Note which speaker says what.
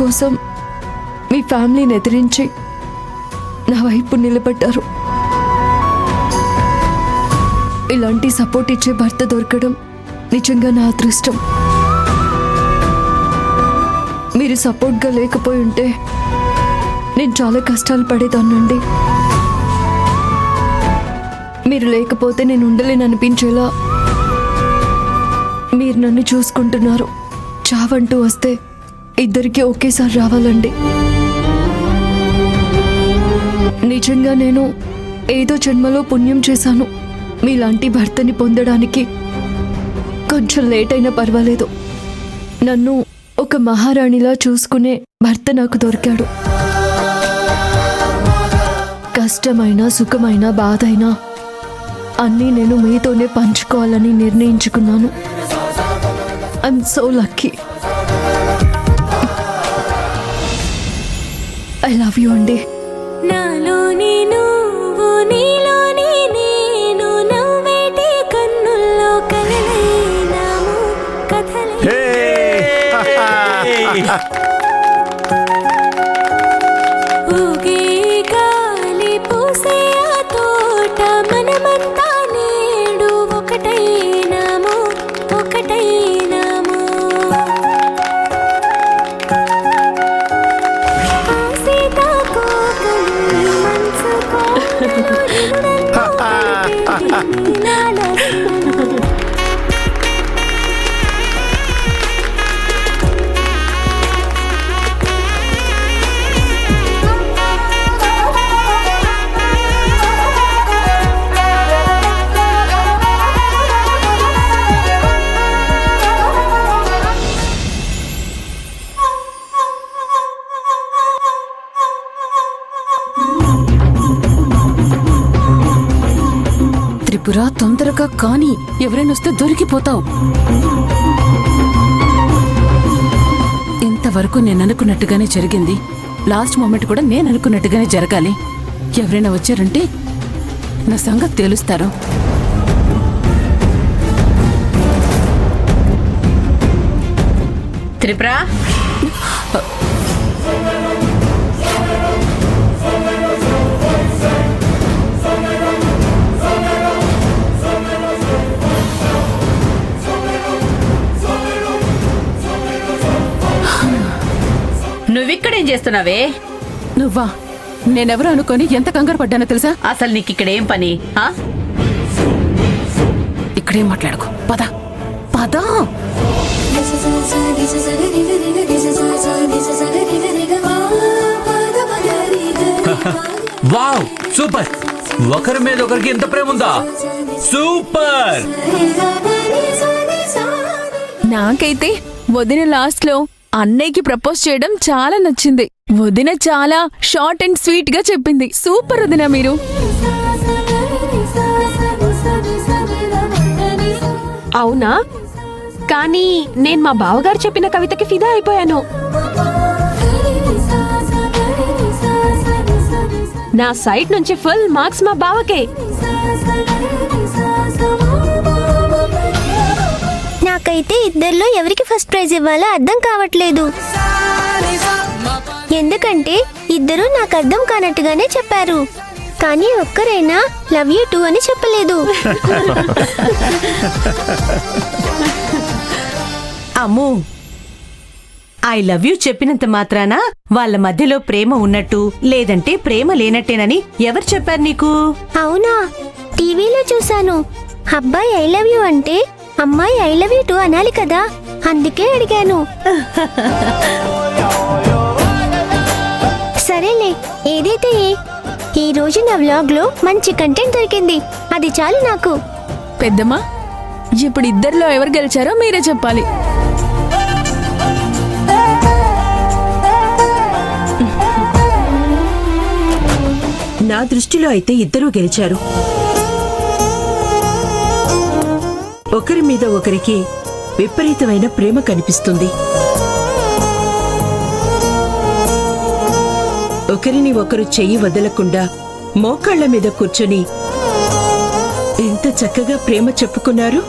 Speaker 1: కోసం మీ ఫ్యామిలీని ఎదిరించి నా వైపు నిలబడ్డారు. ఇలాంటి సపోర్ట్ ఇచ్చే భర్త దొరకడం నిజంగా నా అదృష్టం. మీరు సపోర్ట్గా లేకపోయి ఉంటే నేను చాలా కష్టాలు పడేదాన్నండి. మీరు లేకపోతే నేను ఉండలేననిపించేలా మీరు నన్ను చూసుకుంటున్నారు. చావంటూ వస్తే ఇద్దరికి ఒకేసారి రావాలండి. నిజంగా నేను ఏదో జన్మలో పుణ్యం చేశాను మీలాంటి భర్తని పొందడానికి. కొంచెం లేట్ అయినా పర్వాలేదు, నన్ను ఒక మహారాణిలా చూసుకునే భర్త నాకు దొరికాడు. కష్టమైన సుఖమైన బాధైనా అన్నీ నేను మీతోనే పంచుకోవాలని నిర్ణయించుకున్నాను. I'm so lucky. I love you అండి.
Speaker 2: త్రిపుర, తొందరగా కానీ ఎవరైనా వస్తే దొరికిపోతావు. ఇంతవరకు నేను అనుకున్నట్టుగానే జరిగింది. లాస్ట్ మూమెంట్ కూడా నేను అనుకున్నట్టుగానే జరగాలి. ఎవరైనా వచ్చారంటే నా సంగతి తెలుస్తారు.
Speaker 3: త్రిపుర, నువ్విక్కడేం చేస్తున్నావే?
Speaker 2: నువ్వా? నేనెవరు అనుకొని ఎంత కంగారు పడ్డానో తెలుసా?
Speaker 3: అసలు నీకు ఇక్కడేం పని?
Speaker 2: ఇక్కడేం మాట్లాడుకో, పద పద.
Speaker 4: Wow, super. ఒకరి మీద ఒకరికి ఎంత ప్రేమ ఉందా? సూపర్.
Speaker 1: నాకైతే వదిన లాస్ట్ లో అన్నయ్యకి ప్రపోజ్ చేయడం చాలా నచ్చింది. వదిన చాలా షార్ట్ అండ్ స్వీట్ గా చెప్పింది. సూపర్ వదిన మీరు.
Speaker 5: అవునా? కానీ నేను మా బావగారు చెప్పిన కవితకి ఫిదా అయిపోయాను. నా సైడ్ నుంచి ఫుల్ మార్క్స్ మా బావకే.
Speaker 6: నాకైతే ఇద్దరిలో ఎవరికి ఫస్ట్ ప్రైజ్ ఇవ్వాలో అర్థం కావట్లేదు. ఎందుకంటే ఇద్దరూ నాకు అర్థం కానట్టుగానే చెప్పారు, కానీ ఒక్కరైనా లవ్ యూ టూ అని చెప్పలేదు.
Speaker 3: అమ్మూ, ఐ లవ్ యూ చెప్పినంత మాత్రాన వాళ్ళ మధ్యలో ప్రేమ ఉన్నట్టు లేదంటే ప్రేమ లేనట్టేనని ఎవరు చెప్పారు నీకు?
Speaker 6: అవునా? టీవీలో చూశాను. అబ్బాయి ఐ లవ్ యూ అంటే అమ్మాయి ఐ లవ్ యూ టూ అనాలి కదా, అందుకే అడిగాను. సరేలే, ఏదైతే ఈ రోజు నా వ్లాగ్ లో మంచి కంటెంట్ దొరికింది, అది చాలు నాకు.
Speaker 1: పెద్దమ్మా, ఇప్పుడు ఇద్దరిలో ఎవరు గెలిచారో మీరే చెప్పాలి.
Speaker 7: నా దృష్టిలో అయితే ఇద్దరూ గెలిచారు. ఒకరి మీద ఒకరికి విపరీతమైన ప్రేమ కనిపిస్తుంది. ఒకరిని ఒకరు చెయ్యి వదలకుండా మోకాళ్ల మీద కూర్చొని ఎంత చక్కగా ప్రేమ చెప్పుకున్నారు.